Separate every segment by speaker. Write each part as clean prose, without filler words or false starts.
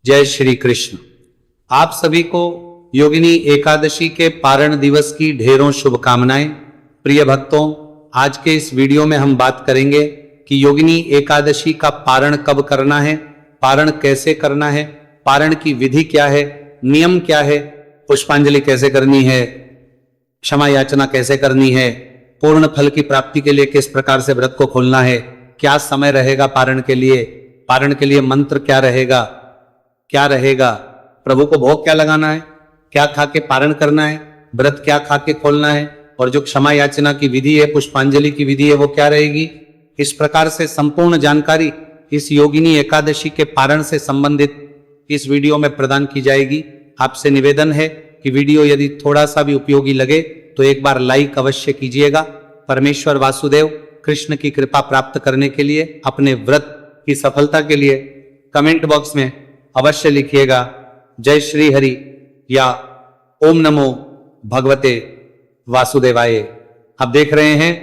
Speaker 1: जय श्री कृष्ण। आप सभी को योगिनी एकादशी के पारण दिवस की ढेरों शुभकामनाएं। प्रिय भक्तों, आज के इस वीडियो में हम बात करेंगे कि योगिनी एकादशी का पारण कब करना है, पारण कैसे करना है, पारण की विधि क्या है, नियम क्या है, पुष्पांजलि कैसे करनी है, क्षमा याचना कैसे करनी है, पूर्ण फल की प्राप्ति के लिए किस प्रकार से व्रत को खोलना है, क्या समय रहेगा पारण के लिए मंत्र क्या रहेगा, प्रभु को भोग क्या लगाना है, क्या खा के पारण करना है, व्रत क्या खा के खोलना है, और जो क्षमा याचना की विधि है, पुष्पांजलि की विधि है, वो क्या रहेगी। इस प्रकार से संपूर्ण जानकारी इस योगिनी एकादशी के पारण से संबंधित इस वीडियो में प्रदान की जाएगी। आपसे निवेदन है कि वीडियो यदि थोड़ा सा भी उपयोगी लगे तो एक बार लाइक अवश्य कीजिएगा। परमेश्वर वासुदेव कृष्ण की कृपा प्राप्त करने के लिए, अपने व्रत की सफलता के लिए कमेंट बॉक्स में अवश्य लिखिएगा जय श्री हरि या ओम नमो भगवते वासुदेवाय। आप देख रहे हैं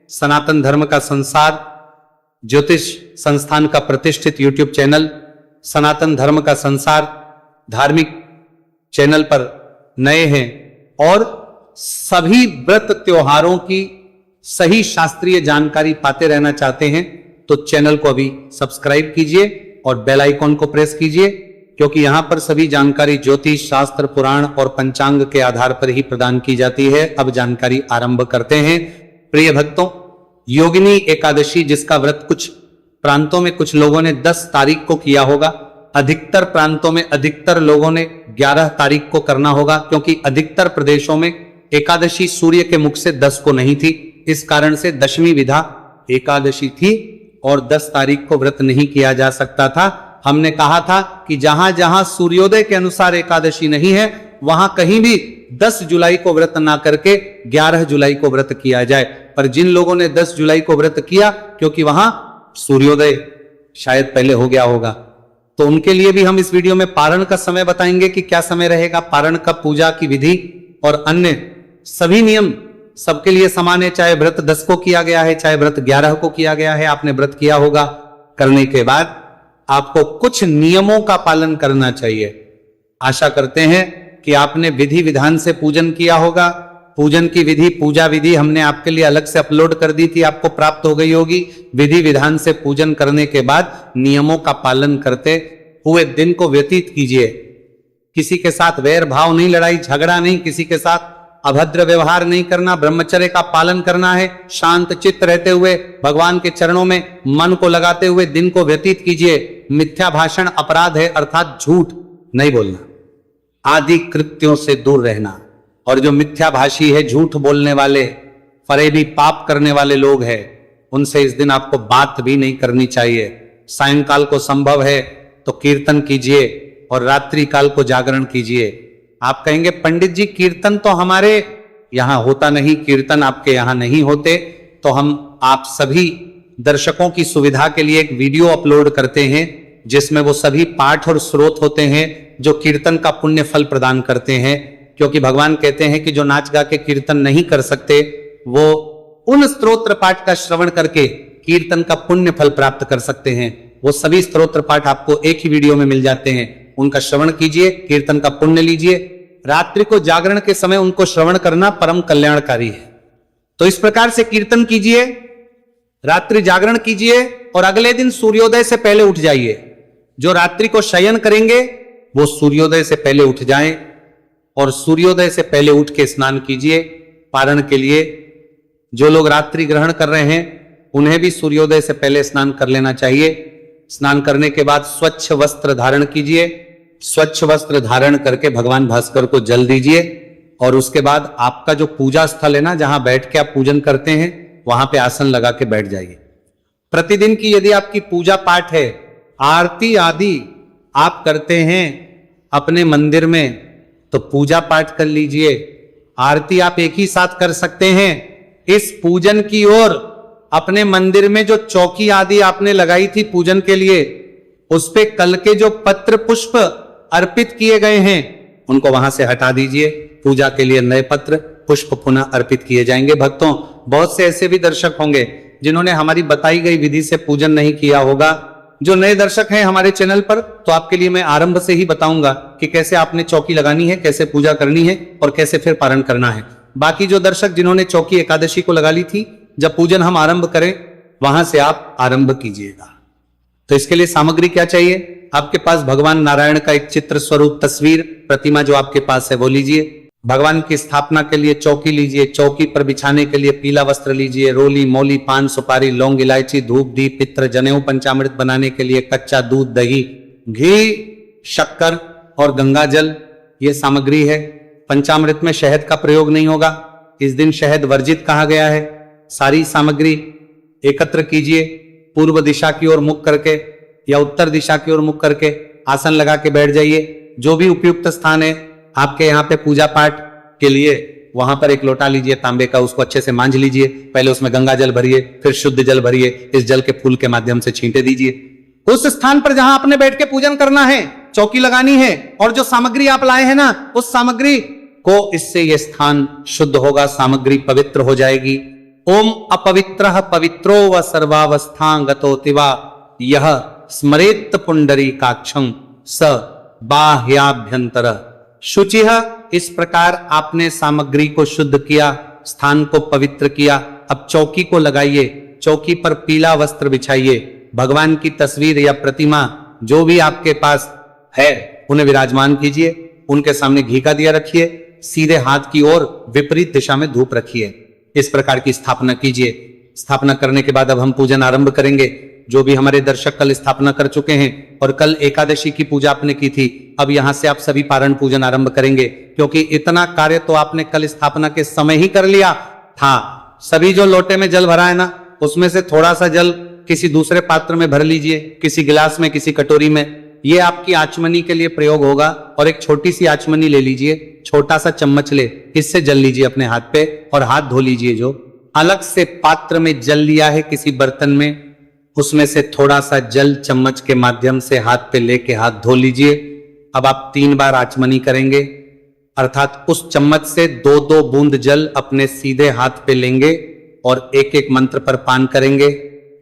Speaker 1: सनातन धर्म का संसार ज्योतिष संस्थान का प्रतिष्ठित यूट्यूब चैनल सनातन धर्म का संसार धार्मिक चैनल पर नए हैं और सभी व्रत त्योहारों की सही शास्त्रीय जानकारी पाते रहना चाहते हैं तो चैनल को अभी सब्सक्राइब कीजिए और बेल आइकॉन को प्रेस कीजिए, क्योंकि यहां पर सभी जानकारी ज्योतिष शास्त्र, पुराण और पंचांग के आधार पर ही प्रदान की जाती है। अब जानकारी आरंभ करते हैं। प्रिय भक्तों, योगिनी एकादशी जिसका व्रत कुछ प्रांतों में कुछ लोगों ने 10 तारीख को किया होगा, अधिकतर प्रांतों में अधिकतर लोगों ने 11 तारीख को करना होगा, क्योंकि अधिकतर प्रदेशों में एकादशी सूर्य के मुख से 10 को नहीं थी। इस कारण से दशमी विधा एकादशी थी और 10 तारीख को व्रत नहीं किया जा सकता था। हमने कहा था कि जहां जहां सूर्योदय के अनुसार एकादशी नहीं है वहां कहीं भी 10 जुलाई को व्रत ना करके 11 जुलाई को व्रत किया जाए। पर जिन लोगों ने 10 जुलाई को व्रत किया, क्योंकि वहां सूर्योदय शायद पहले हो गया होगा, तो उनके लिए भी हम इस वीडियो में पारण का समय बताएंगे कि क्या समय रहेगा, पारण का पूजा की विधि और अन्य सभी नियम सबके लिए समान है। चाहे व्रत 10 को किया गया है, चाहे व्रत 11 को किया गया है, आपने व्रत किया होगा। करने के बाद आपको कुछ नियमों का पालन करना चाहिए। आशा करते हैं कि आपने विधि विधान से पूजन किया होगा। पूजन की विधि, पूजा विधि हमने आपके लिए अलग से अपलोड कर दी थी, आपको प्राप्त हो गई होगी। विधि विधान से पूजन करने के बाद नियमों का पालन करते हुए दिन को व्यतीत कीजिए। किसी के साथ वैर भाव नहीं, लड़ाई झगड़ा नहीं, किसी के साथ अभद्र व्यवहार नहीं करना, ब्रह्मचर्य का पालन करना है। शांत चित्त रहते हुए भगवान के चरणों में मन को लगाते हुए दिन को व्यतीत कीजिए। मिथ्या भाषण अपराध है, अर्थात झूठ नहीं बोलना, आदि कृत्यों से दूर रहना। और जो मिथ्या भाषी है, झूठ बोलने वाले, फरेबी पाप करने वाले लोग हैं, उनसे इस दिन आपको बात भी नहीं करनी चाहिए। सायंकाल को संभव है तो कीर्तन कीजिए और रात्रि काल को जागरण कीजिए। आप कहेंगे पंडित जी कीर्तन तो हमारे यहां होता नहीं, कीर्तन आपके यहां नहीं होते, तो हम आप सभी दर्शकों की सुविधा के लिए एक वीडियो अपलोड करते हैं जिसमें वो सभी पाठ और स्रोत होते हैं जो कीर्तन का पुण्य फल प्रदान करते हैं। क्योंकि भगवान कहते हैं कि जो नाच गा के कीर्तन नहीं कर सकते वो उन स्तोत्र पाठ का श्रवण करके कीर्तन का पुण्य फल प्राप्त कर सकते हैं। वो सभी स्तोत्र पाठ आपको एक ही वीडियो में मिल जाते हैं, उनका श्रवण कीजिए, कीर्तन का पुण्य लीजिए। रात्रि को जागरण के समय उनको श्रवण करना परम कल्याणकारी है। तो इस प्रकार से कीर्तन कीजिए, रात्रि जागरण कीजिए और अगले दिन सूर्योदय से पहले उठ जाइए। जो रात्रि को शयन करेंगे वो सूर्योदय से पहले उठ जाएं और सूर्योदय से पहले उठ के स्नान कीजिए पारण के लिए। जो लोग रात्रि ग्रहण कर रहे हैं उन्हें भी सूर्योदय से पहले स्नान कर लेना चाहिए। स्नान करने के बाद स्वच्छ वस्त्र धारण कीजिए। स्वच्छ वस्त्र धारण करके भगवान भास्कर को जल दीजिए और उसके बाद आपका जो पूजा स्थल है ना, जहां बैठ के आप पूजन करते हैं, वहां पे आसन लगा के बैठ जाइए। प्रतिदिन की यदि आपकी पूजा पाठ है, आरती आदि आप करते हैं अपने मंदिर में, तो पूजा पाठ कर लीजिए। आरती आप एक ही साथ कर सकते हैं। इस पूजन की ओर अपने मंदिर में जो चौकी आदि आपने लगाई थी पूजन के लिए, उस पे कल के जो पत्र पुष्प अर्पित किए गए हैं उनको वहां से हटा दीजिए। पूजा के लिए नए पत्र पुष्प पुनः अर्पित किए जाएंगे। भक्तों, बहुत से ऐसे भी दर्शक होंगे जिन्होंने हमारी बताई गई विधि से पूजन नहीं किया होगा, जो नए दर्शक हैं हमारे चैनल पर, तो आपके लिए मैं आरंभ से ही बताऊंगा कि कैसे आपने चौकी लगानी है, कैसे पूजा करनी है और कैसे फिर पारण करना है। बाकी जो दर्शक जिन्होंने चौकी एकादशी को लगा ली थी, जब पूजन हम आरंभ करें वहां से आप आरंभ कीजिएगा। तो इसके लिए सामग्री क्या चाहिए? आपके पास भगवान नारायण का एक चित्र स्वरूप तस्वीर प्रतिमा जो आपके पास है वो लीजिए। भगवान की स्थापना के लिए चौकी लीजिए। चौकी पर बिछाने के लिए पीला वस्त्र लीजिए। रोली, मौली, पान, सुपारी, लौंग, इलायची, धूप, दीप, पित्र, जनेऊ। पंचामृत बनाने के लिए कच्चा दूध, दही, घी, शक्कर और गंगा जल, ये सामग्री है। पंचामृत में शहद का प्रयोग नहीं होगा, इस दिन शहद वर्जित कहा गया है। सारी सामग्री एकत्र कीजिए। पूर्व दिशा की ओर मुख करके या उत्तर दिशा की ओर मुख करके आसन लगा के बैठ जाइए। जो भी उपयुक्त स्थान है आपके यहाँ पे पूजा पाठ के लिए, वहां पर एक लोटा लीजिए तांबे का, उसको अच्छे से मांझ लीजिए। पहले उसमें गंगा जल भरिए, फिर शुद्ध जल भरिए। इस जल के फूल के माध्यम से छींटे दीजिए। उस स्थान पर जहां आपने बैठ के पूजन करना है, चौकी लगानी है, और जो सामग्री आप लाए हैं ना, उस सामग्री को, इससे यह स्थान शुद्ध होगा, सामग्री पवित्र हो जाएगी। ओम अपवित्रः पवित्रो व सर्वावस्थांगतोतिवा यह स्मरेत पुंडरीकाक्षं स बाह्याभ्यंतर शुचिः। इस प्रकार आपने सामग्री को शुद्ध किया, स्थान को पवित्र किया। अब चौकी को लगाइए। चौकी पर पीला वस्त्र बिछाइए। भगवान की तस्वीर या प्रतिमा जो भी आपके पास है उन्हें विराजमान कीजिए। उनके सामने घी का दिया रखिए। सीधे हाथ की ओर विपरीत दिशा में धूप रखिए। इस प्रकार की स्थापना कीजिए। स्थापना करने के बाद अब हम पूजन आरंभ करेंगे। जो भी हमारे दर्शक कल स्थापना कर चुके हैं और कल एकादशी की पूजा आपने की थी, अब यहां से आप सभी पारण पूजन आरंभ करेंगे, क्योंकि इतना कार्य तो आपने कल स्थापना के समय ही कर लिया था। सभी जो लोटे में जल भरा है ना, उसमें से थोड़ा सा जल किसी दूसरे पात्र में भर लीजिए, किसी गिलास में, किसी कटोरी में। ये आपकी आचमनी के लिए प्रयोग होगा। और एक छोटी सी आचमनी ले लीजिए, छोटा सा चम्मच ले, इससे जल लीजिए अपने हाथ पे और हाथ धो लीजिए। जो अलग से पात्र में जल लिया है किसी बर्तन में, उसमें से थोड़ा सा जल चम्मच के माध्यम से हाथ पे लेके हाथ धो लीजिए। अब आप 3 बार आचमनी करेंगे, अर्थात उस चम्मच से 2-2 बूंद जल अपने सीधे हाथ पे लेंगे और एक एक मंत्र पर पान करेंगे,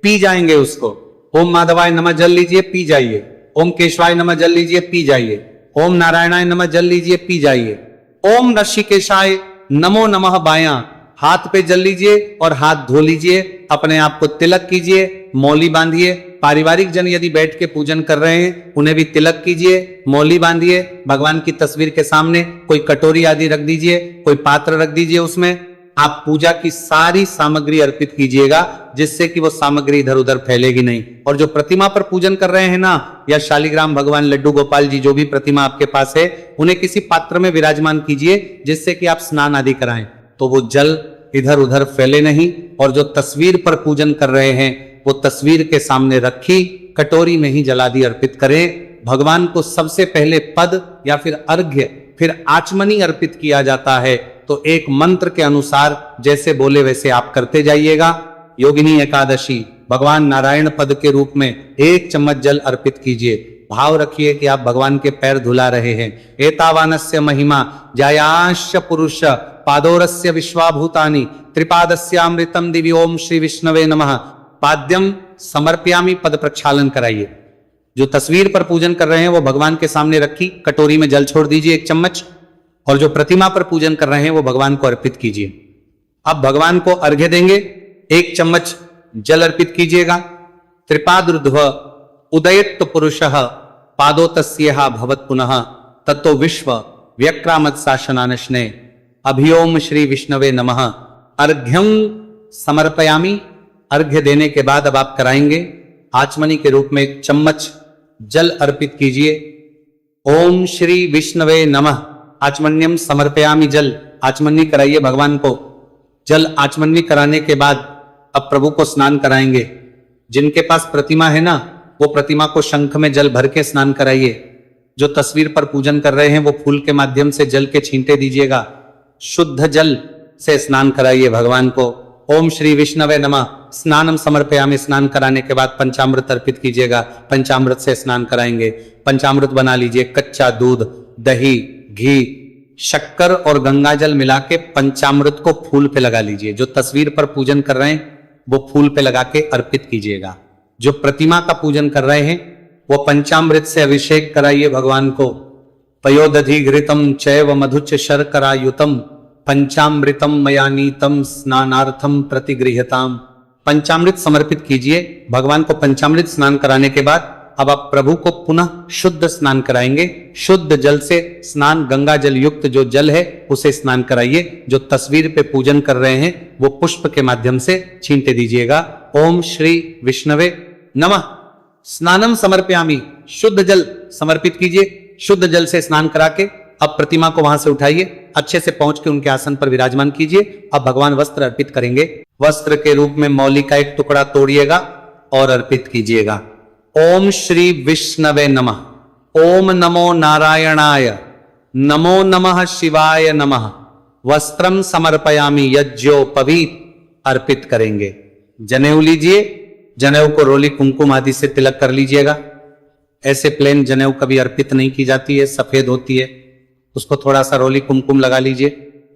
Speaker 1: पी जाएंगे उसको। ओम माधवाय नमः जल लीजिए, पी जाइए। ओम केशवाय नमः जल लीजिए, पी जाइए। ओम नारायणाय नमः जल लीजिए, पी जाइए। ओम ऋषिकेशाय नमो नमः बायां हाथ पे जल लीजिए और हाथ धो लीजिए। अपने आप को तिलक कीजिए, मौली बांधिए। पारिवारिक जन यदि बैठ के पूजन कर रहे हैं उन्हें भी तिलक कीजिए, मौली बांधिए। भगवान की तस्वीर के सामने कोई कटोरी आदि रख दीजिए, कोई पात्र रख दीजिए, उसमें आप पूजा की सारी सामग्री अर्पित कीजिएगा, जिससे कि वो सामग्री इधर उधर फैलेगी नहीं। और जो प्रतिमा पर पूजन कर रहे हैं ना, या शालिग्राम भगवान, लड्डू गोपाल जी, जो भी प्रतिमा आपके पास है, उन्हें किसी पात्र में विराजमान कीजिए, जिससे कि आप स्नान आदि कराएं, तो वो जल इधर उधर फैले नहीं। और जो तस्वीर पर पूजन कर रहे हैं वो तस्वीर के सामने रखी कटोरी में ही जलादि अर्पित करें। भगवान को सबसे पहले पद या फिर अर्घ्य, फिर आचमनी अर्पित किया जाता है। तो एक मंत्र के अनुसार जैसे बोले वैसे आप करते जाइएगा। योगिनी एकादशी भगवान नारायण पद के रूप में 1 चम्मच जल अर्पित कीजिए। भाव रखिए कि आप भगवान के पैर धुला रहे हैं। एतावानस्य महिमा जायाश्च पुरुष पादोरस्य विश्वाभूतानि त्रिपादस्यामृतम दिव्य। ओम श्री विष्णवे नमः। पाद्यम समर्पयामि पद प्रक्षालन कराइए। जो तस्वीर पर पूजन कर रहे हैं वो भगवान के सामने रखी कटोरी में जल छोड़ दीजिए 1 चम्मच, और जो प्रतिमा पर पूजन कर रहे हैं वो भगवान को अर्पित कीजिए। अब भगवान को अर्घ्य देंगे। 1 चम्मच जल अर्पित कीजिएगा। त्रिपादरुध्व उदयत पुरुषः पादो तस्येह भवत पुनः तत्तो विश्व व्यक्रामत शासनानश्ने अभियोम श्री विष्णवे नमः। अर्घ्यम समर्पयामि। अर्घ्य देने के बाद अब आप कराएंगे आचमनी के रूप में 1 चम्मच जल अर्पित कीजिए। ओम श्री विष्णवे नमः। आचमन्यम समर्पयामि जल। आचमनी कराइए भगवान को। जल आचमनी कराने के बाद अब प्रभु को स्नान कराएंगे। जिनके पास प्रतिमा है ना, वो प्रतिमा को शंख में जल भर के स्नान कराइए। जो तस्वीर पर पूजन कर रहे हैं वो फूल के माध्यम से जल के छींटे दीजिएगा। शुद्ध जल से स्नान कराइए भगवान को। ओम श्री विष्णवे नमः। स्नानम समर्पयामि। स्नान कराने के बाद पंचामृत अर्पित कीजिएगा। पंचामृत से स्नान कराएंगे। पंचामृत बना लीजिए। कच्चा दूध, दही, घी, शक्कर और गंगाजल मिला के पंचामृत को फूल पे लगा लीजिए। जो तस्वीर पर पूजन कर रहे हैं वो फूल पे लगा के अर्पित कीजिएगा। जो प्रतिमा का पूजन कर रहे हैं वो पंचामृत से अभिषेक कराइए भगवान को। पयोदधि घृतम चैव मधुच शर्करायुतम पंचामृतम मयानीतम स्नानार्थम प्रतिगृह्यताम। पंचामृत समर्पित कीजिए भगवान को। पंचामृत स्नान कराने के बाद अब आप प्रभु को पुनः शुद्ध स्नान कराएंगे। शुद्ध जल से स्नान, गंगा जल युक्त जो जल है उसे स्नान कराइए। जो तस्वीर पे पूजन कर रहे हैं वो पुष्प के माध्यम से छींटे दीजिएगा। ओम श्री विष्णवे नमः। स्नानम समर्पयामि, शुद्ध जल समर्पित कीजिए। शुद्ध जल से स्नान करा के अब प्रतिमा को वहां से उठाइए, अच्छे से पहुंच के उनके आसन पर विराजमान कीजिए। अब भगवान वस्त्र अर्पित करेंगे। वस्त्र के रूप में मौली का एक टुकड़ा तोड़िएगा और अर्पित कीजिएगा। ओम श्री विष्णवे नमः। ओम नमो नारायणाय, नमो नमः शिवाय नमः। वस्त्रम समर्पयामि यज्ञोपवीत अर्पित करेंगे। जनेऊ लीजिए। जनेऊ को रोली कुमकुम आदि से तिलक कर लीजिएगा। ऐसे प्लेन जनेऊ कभी अर्पित नहीं की जाती है, सफेद होती है। उसको थोड़ा सा रोली कुमकुम लगा लीजिए,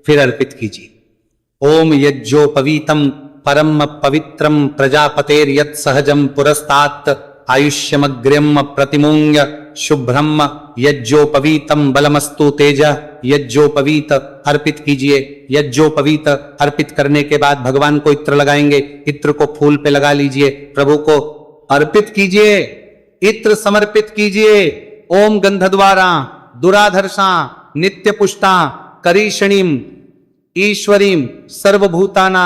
Speaker 1: फिर अर्पित कीजिए। ओम यज्ञोपवीतम परम पवित्रम प्रजापतेर यत् सहजम पुरस्तात आयुष्यमग्र्यम प्रतिमूंग्य शुभ्रम यज्ञोपवीतम बलमस्तु तेज। यज्ञोपवीत अर्पित कीजिए। यज्ञोपवीत अर्पित करने के बाद भगवान को इत्र लगाएंगे। इत्र को फूल पे लगा लीजिए, प्रभु को अर्पित कीजिए। इत्र समर्पित कीजिए। ओम गंधद्वारा दुराधर्षा नित्य पुष्टा करीषणीम ईश्वरीम सर्वभूताना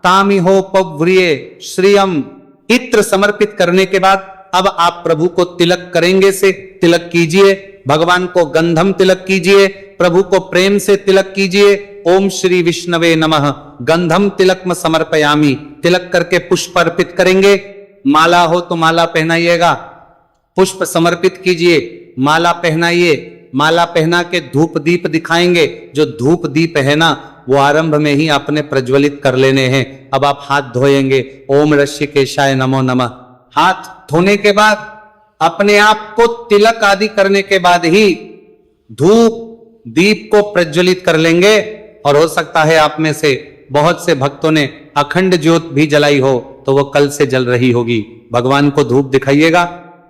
Speaker 1: तामिहो पव्रिये श्रियम। इत्र समर्पित करने के बाद अब आप प्रभु को तिलक करेंगे से तिलक कीजिए। भगवान को गंधम तिलक कीजिए। प्रभु को प्रेम से तिलक कीजिए। ओम श्री विष्णवे नमः। गंधम तिलकम समर्पयामि, तिलक करके पुष्प अर्पित करेंगे। माला हो तो माला पहनाइएगा। पुष्प समर्पित कीजिए, माला पहनाइए। माला पहना के धूप दीप दिखाएंगे। जो धूप दीप है ना वो आरंभ में ही आपने प्रज्वलित कर लेने हैं। अब आप हाथ धोएंगे। ओम ऋषिकेशाय नमो नमः। हाथ धोने के बाद अपने आप को तिलक आदि करने के बाद ही धूप दीप को प्रज्वलित कर लेंगे। और हो सकता है आप में से बहुत से भक्तों ने अखंड ज्योत भी जलाई हो तो वो कल से जल रही होगी। भगवान को धूप दिखाइएगा,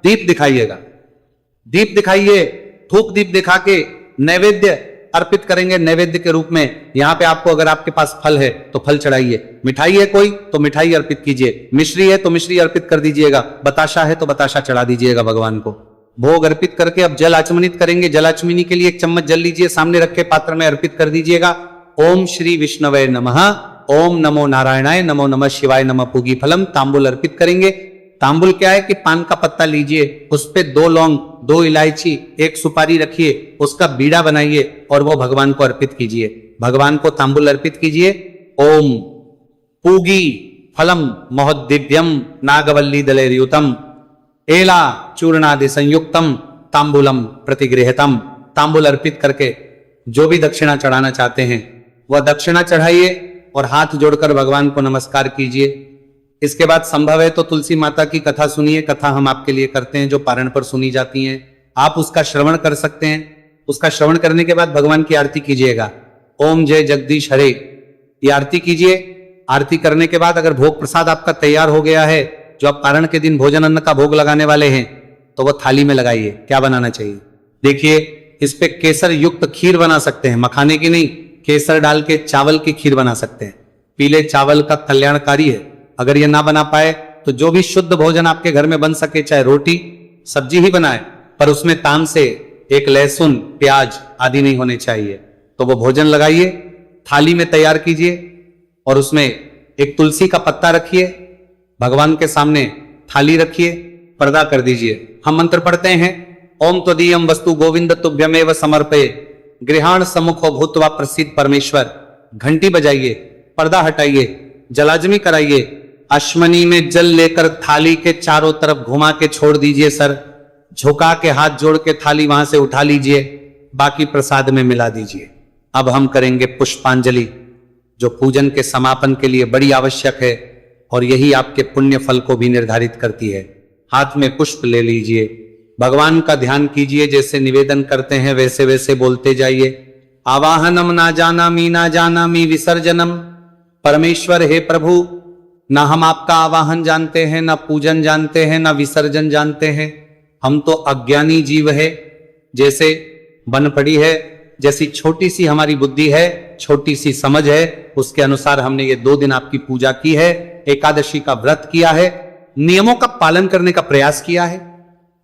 Speaker 1: दीप दिखाइएगा। दीप दिखाइए, धूप दीप दिखा के नैवेद्य अर्पित करेंगे। नैवेद्य के रूप में यहाँ पे आपको अगर आपके पास फल है तो फल चढ़ाइए। मिठाई है कोई तो मिठाई अर्पित कीजिए। मिश्री है तो मिश्री अर्पित कर दीजिएगा। बताशा है तो बताशा चढ़ा दीजिएगा भगवान को। भोग अर्पित करके अब जल आचमनित करेंगे। जल आचमनी के लिए एक चम्मच जल लीजिए, सामने रखे पात्र में अर्पित कर दीजिएगा। ओम श्री विष्णवे नमः। ओम नमो नारायणाय, नमो नमः शिवाय नमः। पूगी फलम तांबुल अर्पित करेंगे। तांबुल क्या है कि पान का पत्ता लीजिए, उस पे 2 लौंग, 2 इलायची, 1 सुपारी रखिए, उसका बीड़ा बनाइए और वो भगवान को अर्पित कीजिए। भगवान को तांबुल अर्पित कीजिए। ओम पूगी फलम महोदिव्यम नागवल्ली दलेर्युतम एला चूर्णादि संयुक्तम तांबुलम प्रतिगृह्यतम। तांबुल अर्पित करके जो भी दक्षिणा चढ़ाना चाहते हैं वह दक्षिणा चढ़ाइए और हाथ जोड़कर भगवान को नमस्कार कीजिए। इसके बाद संभव है तो तुलसी माता की कथा सुनिए। कथा हम आपके लिए करते हैं जो पारण पर सुनी जाती हैं। आप उसका श्रवण कर सकते हैं। उसका श्रवण करने के बाद भगवान की आरती कीजिएगा। ओम जय जगदीश हरे, ये आरती कीजिए। आरती करने के बाद अगर भोग प्रसाद आपका तैयार हो गया है, जो आप पारण के दिन भोजन अन्न का भोग लगाने वाले हैं, तो वह थाली में लगाइए। क्या बनाना चाहिए देखिए, इस पे केसर युक्त खीर बना सकते हैं, मखाने की नहीं, केसर डाल के चावल की खीर बना सकते हैं। पीले चावल का कल्याणकारी है। अगर ये ना बना पाए तो जो भी शुद्ध भोजन आपके घर में बन सके, चाहे रोटी सब्जी ही बनाए, पर उसमें ताम से एक लहसुन प्याज आदि नहीं होने चाहिए, तो वो भोजन लगाइए, थाली में तैयार कीजिए और उसमें एक तुलसी का पत्ता रखिए। भगवान के सामने थाली रखिए, पर्दा कर दीजिए। हम मंत्र पढ़ते हैं। ओम त्वदीयम वस्तु गोविंद तुभ्यमेव समर्पये गृहाण सम्मुखो भूत्वा प्रसिद्ध परमेश्वर। घंटी बजाइए, पर्दा हटाइए, जलाजमी कराइए। अश्मनी में जल लेकर थाली के चारों तरफ घुमा के छोड़ दीजिए। सर झुका के हाथ जोड़ के थाली वहां से उठा लीजिए, बाकी प्रसाद में मिला दीजिए। अब हम करेंगे पुष्पांजलि, जो पूजन के समापन के लिए बड़ी आवश्यक है और यही आपके पुण्य फल को भी निर्धारित करती है। हाथ में पुष्प ले लीजिए, भगवान का ध्यान कीजिए। जैसे निवेदन करते हैं वैसे वैसे बोलते जाइए। आवाहनम ना जानामी विसर्जनम। परमेश्वर हे प्रभु, ना हम आपका आवाहन जानते हैं, ना पूजन जानते हैं, ना विसर्जन जानते हैं। हम तो अज्ञानी जीव है, जैसे बन पड़ी है, जैसी छोटी सी हमारी बुद्धि है, छोटी सी समझ है, उसके अनुसार हमने ये 2 दिन आपकी पूजा की है, एकादशी का व्रत किया है, नियमों का पालन करने का प्रयास किया है।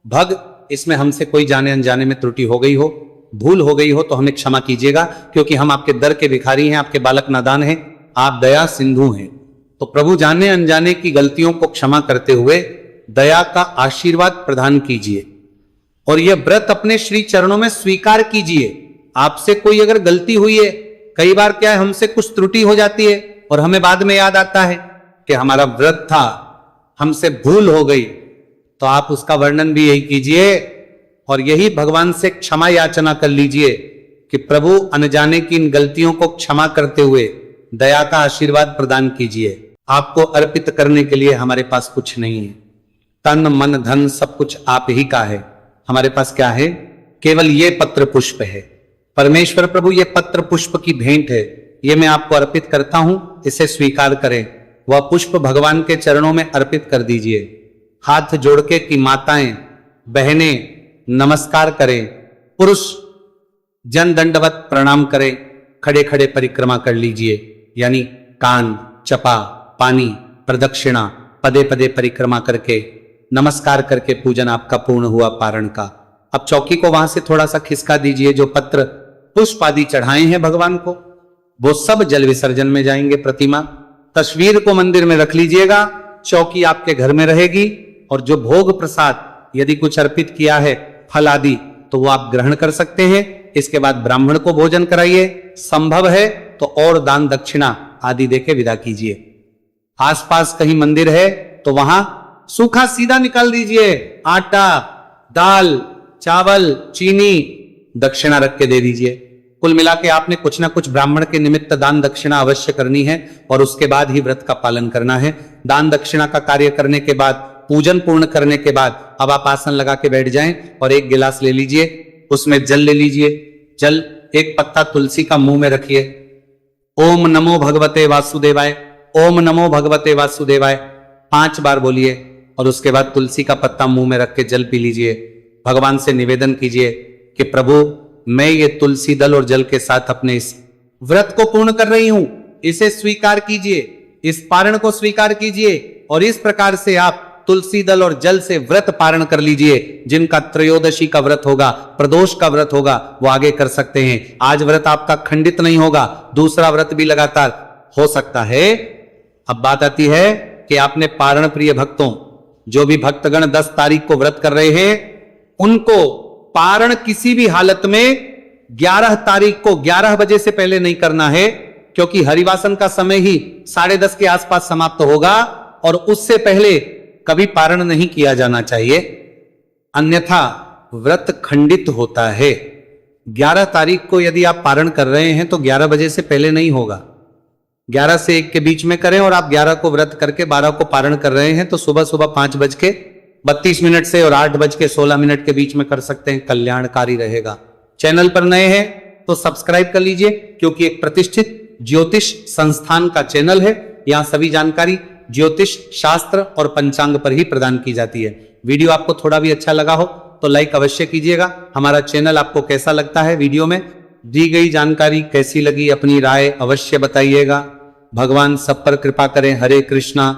Speaker 1: भग इसमें हमसे कोई जाने अनजाने में त्रुटि हो गई हो, भूल हो गई हो तो हमें क्षमा कीजिएगा, क्योंकि हम आपके दर के भिखारी हैं, आपके बालक नादान हैं, आप दया सिंधु हैं। तो प्रभु जाने अनजाने की गलतियों को क्षमा करते हुए दया का आशीर्वाद प्रदान कीजिए और यह व्रत अपने श्री चरणों में स्वीकार कीजिए। आपसे कोई अगर गलती हुई है, कई बार क्या है हमसे कुछ त्रुटि हो जाती है और हमें बाद में याद आता है कि हमारा व्रत था, हमसे भूल हो गई, तो आप उसका वर्णन भी यही कीजिए और यही भगवान से क्षमा याचना कर लीजिए कि प्रभु अनजाने की इन गलतियों को क्षमा करते हुए दया का आशीर्वाद प्रदान कीजिए। आपको अर्पित करने के लिए हमारे पास कुछ नहीं है, तन मन धन सब कुछ आप ही का है। हमारे पास क्या है? केवल ये पत्र पुष्प है। परमेश्वर प्रभु ये पत्र पुष्प की भेंट है, ये मैं आपको अर्पित करता हूं, इसे स्वीकार करें। वह पुष्प भगवान के चरणों में अर्पित कर दीजिए। हाथ जोड़ के कि माताएं बहनें नमस्कार करें, पुरुष जन दंडवत प्रणाम करें, खड़े खड़े परिक्रमा कर लीजिए, यानी कान चपा पानी प्रदक्षिणा पदे पदे परिक्रमा करके नमस्कार करके पूजन आपका पूर्ण हुआ पारण का। अब चौकी को वहां से थोड़ा सा खिसका दीजिए, जो पत्र पुष्प आदि चढ़ाए हैं भगवान को वो सब जल विसर्जन में जाएंगे। प्रतिमा तस्वीर को मंदिर में रख लीजिएगा, चौकी आपके घर में रहेगी और जो भोग प्रसाद यदि कुछ अर्पित किया है फल आदि तो वो आप ग्रहण कर सकते हैं। इसके बाद ब्राह्मण को भोजन कराइए, संभव है तो और दान दक्षिणा आदि देके विदा कीजिए। आसपास कहीं मंदिर है तो वहां सूखा सीधा निकाल दीजिए, आटा दाल चावल चीनी दक्षिणा रख के दे दीजिए। कुल मिला के आपने कुछ ना कुछ ब्राह्मण के निमित्त दान दक्षिणा अवश्य करनी है और उसके बाद ही व्रत का पालन करना है। दान दक्षिणा का कार्य करने के बाद, पूजन पूर्ण करने के बाद अब आप आसन लगा के बैठ जाएं और एक गिलास ले लीजिए, उसमें जल ले लीजिए। जल एक पत्ता तुलसी का मुंह में रखिए, ओम नमो भगवते वासुदेवाय, ओम नमो भगवते वासुदेवाय 5 बार बोलिए और उसके बाद तुलसी का पत्ता मुंह में रख के जल पी लीजिए। भगवान से निवेदन कीजिए कि प्रभु मैं ये तुलसी दल और जल के साथ अपने इस व्रत को पूर्ण कर रही हूं, इसे स्वीकार कीजिए, इस पारण को स्वीकार कीजिए और इस प्रकार से आप तुलसी दल और जल से व्रत पारण कर लीजिए। जिनका त्रयोदशी का व्रत होगा, प्रदोष का व्रत होगा, वो आगे कर सकते हैं। आज व्रत आपका खंडित नहीं होगा, दूसरा व्रत भी लगातार हो सकता है। अब बात आती है कि आपने पारण प्रिय भक्तों, जो भी भक्तगण 10 तारीख को व्रत कर रहे हैं, उनको पारण किसी भी हालत में 11 तारीख को 11 बजे से पहले नहीं करना है, क्योंकि हरिवासन का समय ही 10:30 के आसपास समाप्त होगा और उससे पहले कभी पारण नहीं किया जाना चाहिए, अन्यथा व्रत खंडित होता है। 11 तारीख को यदि आप पारण कर रहे हैं तो 11 बजे से पहले नहीं होगा, 11 से 1 के बीच में करें। और आप 11 को व्रत करके 12 को पारण कर रहे हैं तो सुबह सुबह 5:32 से और 8:16 के बीच में कर सकते हैं, कल्याणकारी रहेगा। चैनल पर नए हैं तो सब्सक्राइब कर लीजिए, क्योंकि एक प्रतिष्ठित ज्योतिष संस्थान का चैनल है। यहां सभी जानकारी ज्योतिष शास्त्र और पंचांग पर ही प्रदान की जाती है। वीडियो आपको थोड़ा भी अच्छा लगा हो तो लाइक अवश्य कीजिएगा। हमारा चैनल आपको कैसा लगता है, वीडियो में दी गई जानकारी कैसी लगी, अपनी राय अवश्य बताइएगा। भगवान सब पर कृपा करें। हरे कृष्णा।